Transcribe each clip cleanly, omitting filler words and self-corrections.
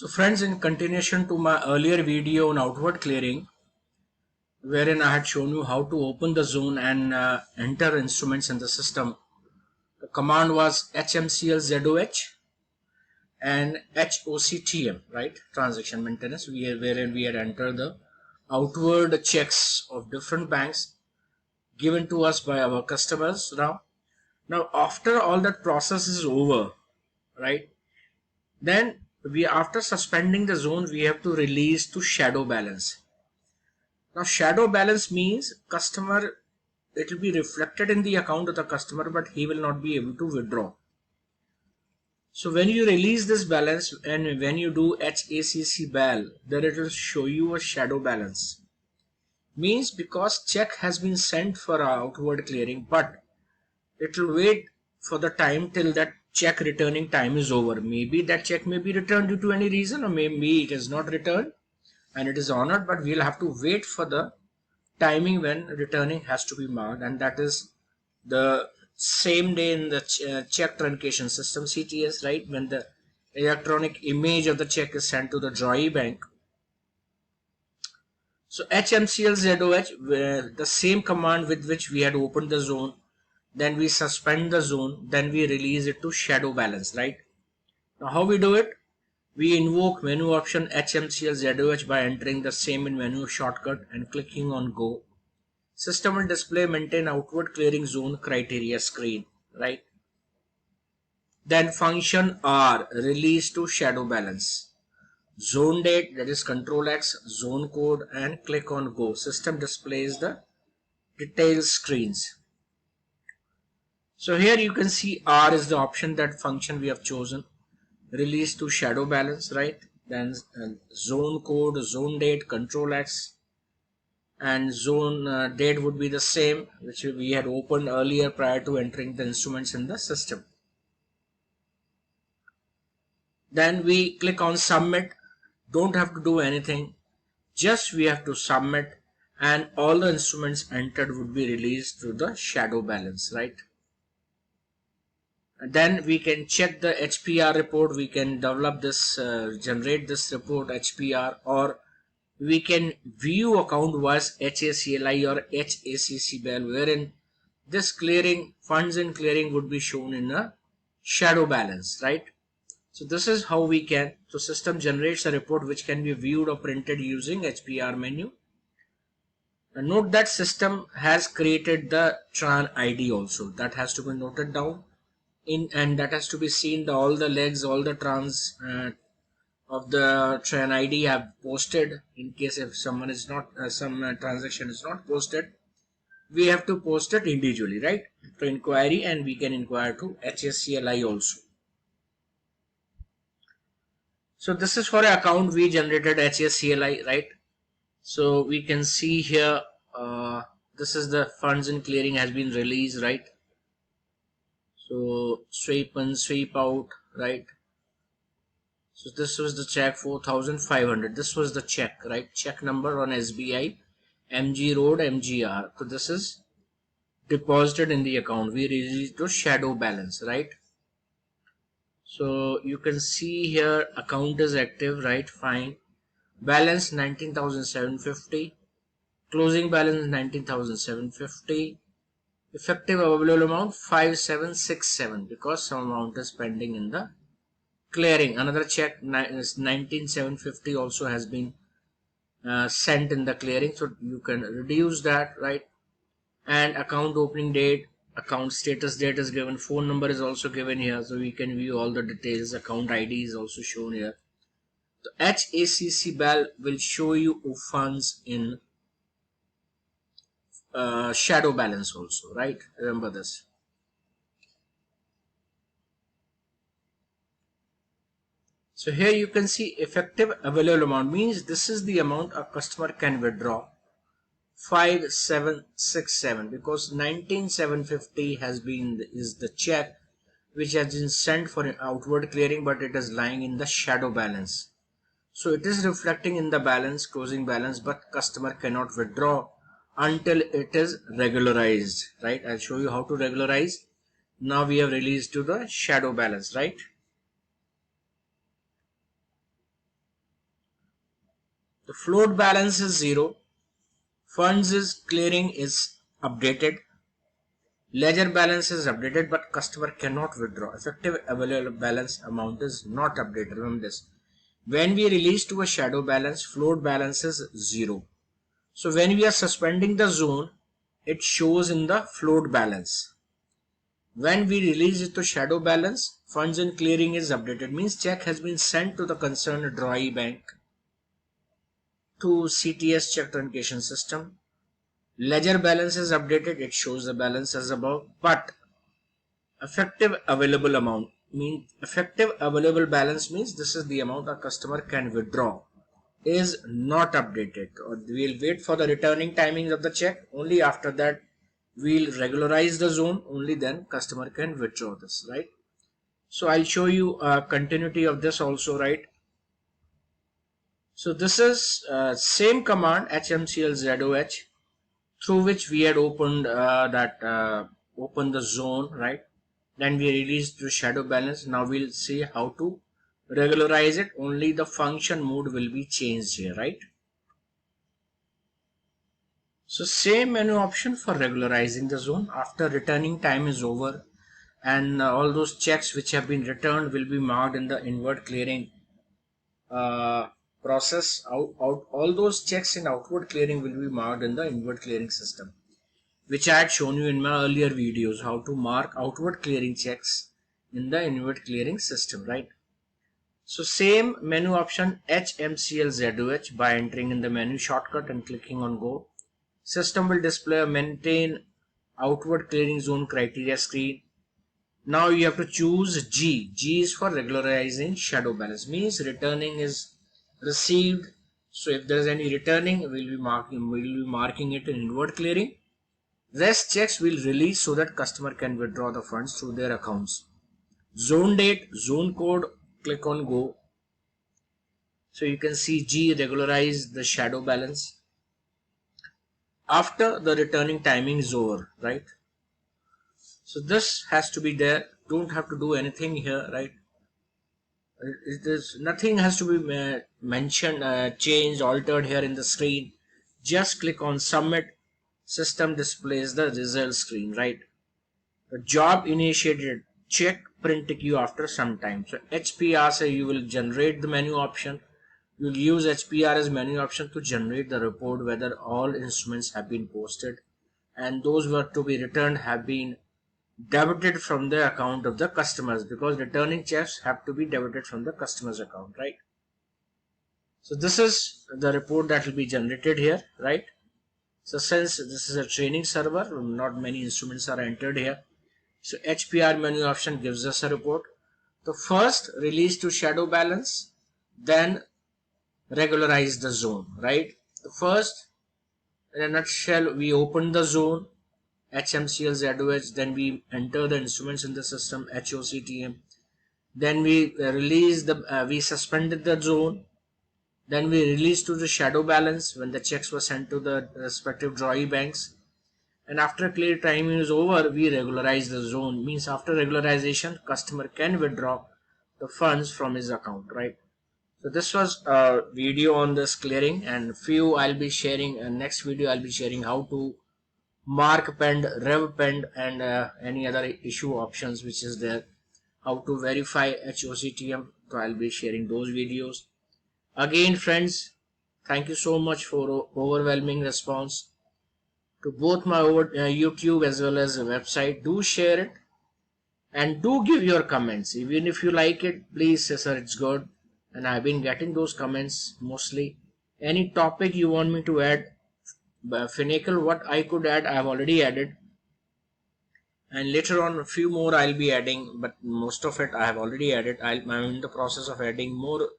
So friends, in continuation to my earlier video on outward clearing, wherein I had shown you how to open the zone and enter instruments in the system, the command was HMCLZOH and HOCTM, right? Transaction maintenance, wherein we had entered the outward checks of different banks given to us by our customers. Now after all that process is over, right? Then we, after suspending the zone, we have to release to shadow balance. Now shadow balance means customer, it will be reflected in the account of the customer, but he will not be able to withdraw. So when you release this balance and when you do HACC bal, then it will show you a shadow balance. Means because check has been sent for outward clearing, but it will wait for the time till that check returning time is over. Maybe that check may be returned due to any reason, or maybe it is not returned and it is honored, but we'll have to wait for the timing when returning has to be marked, and that is the same day in the check truncation system, CTS, right? When the electronic image of the check is sent to the drawee bank. So HMCLZOH, the same command with which we had opened the zone, then we suspend the zone, then we release it to shadow balance, right? Now how we do it? We invoke menu option HMCLZOH by entering the same in menu shortcut and clicking on go. System will display maintain outward clearing zone criteria screen, right? Then function R, release to shadow balance. Zone date, that is control X, zone code, and click on go. System displays the details screens. So here you can see R is the option, that function we have chosen. Release to shadow balance, right? Then zone code, zone date, control X, and zone date would be the same which we had opened earlier prior to entering the instruments in the system. Then we click on submit. Don't have to do anything, just we have to submit, and all the instruments entered would be released to the shadow balance, right? And then we can check the HPR report. We can develop this, generate this report HPR, or we can view account was HACLI or HACC bal, wherein this clearing, funds in clearing would be shown in a shadow balance, right? So this is how we can, so system generates a report which can be viewed or printed using HPR menu. And note that system has created the Tran ID also, that has to be noted down in, and that has to be seen, all the legs, all the trans of the Tran ID have posted. In case if someone is not, some transaction is not posted, we have to post it individually, right? To inquiry, and we can inquire to HACLI also. So this is for an account we generated HACLI, right? So we can see here, this is the funds in clearing has been released, right? So sweep in, sweep out, right? So this was the check 4,500. This was the check, right? Check number on SBI, MG Road, MGR. So this is deposited in the account. We released to shadow balance, right? So you can see here account is active, right? Fine. Balance 19,750. Closing balance 19,750. Effective available amount 5767, because some amount is pending in the clearing. Another check 19,750 also has been sent in the clearing, so you can reduce that, right? And account opening date, account status date is given, phone number is also given here, so we can view all the details. Account ID is also shown here. The HACC bal will show you funds in shadow balance also, right? Remember this. So here you can see effective available amount, means this is the amount a customer can withdraw, 5767, because 19,750 has been, is the check which has been sent for an outward clearing, but it is lying in the shadow balance. So it is reflecting in the balance, closing balance, but customer cannot withdraw until it is regularized, right? I'll show you how to regularize. Now we have released to the shadow balance, right? The float balance is 0. Funds is clearing is updated. Ledger balance is updated, but customer cannot withdraw. Effective available balance amount is not updated. Remember this. When we release to a shadow balance, float balance is 0. So when we are suspending the zone, it shows in the float balance. When we release it to shadow balance, funds in clearing is updated. Means check has been sent to the concerned drawee bank to CTS check truncation system. Ledger balance is updated. It shows the balance as above, but effective available amount means effective available balance means this is the amount a customer can withdraw is not updated. Or we'll wait for the returning timings of the check. Only after that we'll regularize the zone. Only then customer can withdraw this, right? So I'll show you a continuity of this also, right? So this is same command HMCLZOH through which we had opened open the zone, right? Then we released to shadow balance. Now we'll see how to regularize it. Only the function mode will be changed here, right? So same menu option for regularizing the zone after returning time is over, and all those checks which have been returned will be marked in the inward clearing process. All those checks in outward clearing will be marked in the inward clearing system, which I had shown you in my earlier videos, how to mark outward clearing checks in the inward clearing system, right? So same menu option HMCLZOH by entering in the menu shortcut and clicking on go. System will display a maintain outward clearing zone criteria screen. Now you have to choose G. G is for regularizing shadow balance, means returning is received. So if there is any returning, we'll be marking it in inward clearing. Rest checks will release so that customer can withdraw the funds through their accounts. Zone date, zone code, click on go. So you can see G regularize the shadow balance after the returning timing is over, right? So this has to be there. Don't have to do anything here, right? It is nothing has to be mentioned, changed, altered here in the screen. Just click on submit. System displays the result screen, right? The job initiated check print queue after some time. So HPR say you will generate the menu option. You will use HPR as menu option to generate the report whether all instruments have been posted and those were to be returned have been debited from the account of the customers, because returning checks have to be debited from the customer's account, right? So this is the report that will be generated here, right? So since this is a training server, not many instruments are entered here. So HPR menu option gives us a report. The first release to shadow balance, then regularize the zone, right? The first, in a nutshell, we open the zone, HMCLZOH, then we enter the instruments in the system, HOCTM, then we we suspended the zone, then we released to the shadow balance when the checks were sent to the respective drawee banks, and after clear timing is over, we regularize the zone. Means after regularization, customer can withdraw the funds from his account, right? So this was a video on this clearing, and few I'll be sharing. Next video I'll be sharing how to mark pend, rev pend, and any other issue options which is there. How to verify HOCTM. So I'll be sharing those videos. Again, friends, thank you so much for overwhelming response to both my YouTube as well as the website. Do share it and do give your comments. Even if you like it, please say sir it's good. And I've been getting those comments mostly. Any topic you want me to add, Finacle, what I could add, I have already added. And later on a few more I'll be adding, but most of it I have already added. I'm in the process of adding more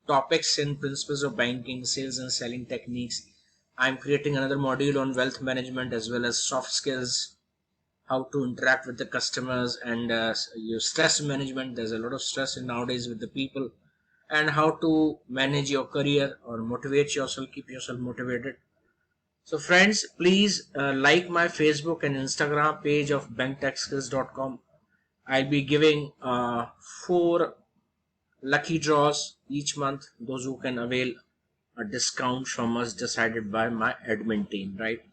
topics in principles of banking, sales and selling techniques. I'm creating another module on wealth management as well as soft skills, how to interact with the customers, and your stress management. There's a lot of stress in nowadays with the people, and how to manage your career or motivate yourself, keep yourself motivated. So friends, please like my Facebook and Instagram page of banktechskills.com. I'll be giving 4 lucky draws each month, those who can avail a discount from us decided by my admin team, right?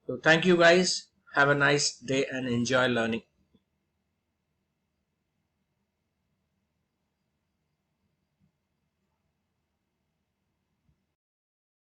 So thank you guys. Have a nice day and enjoy learning.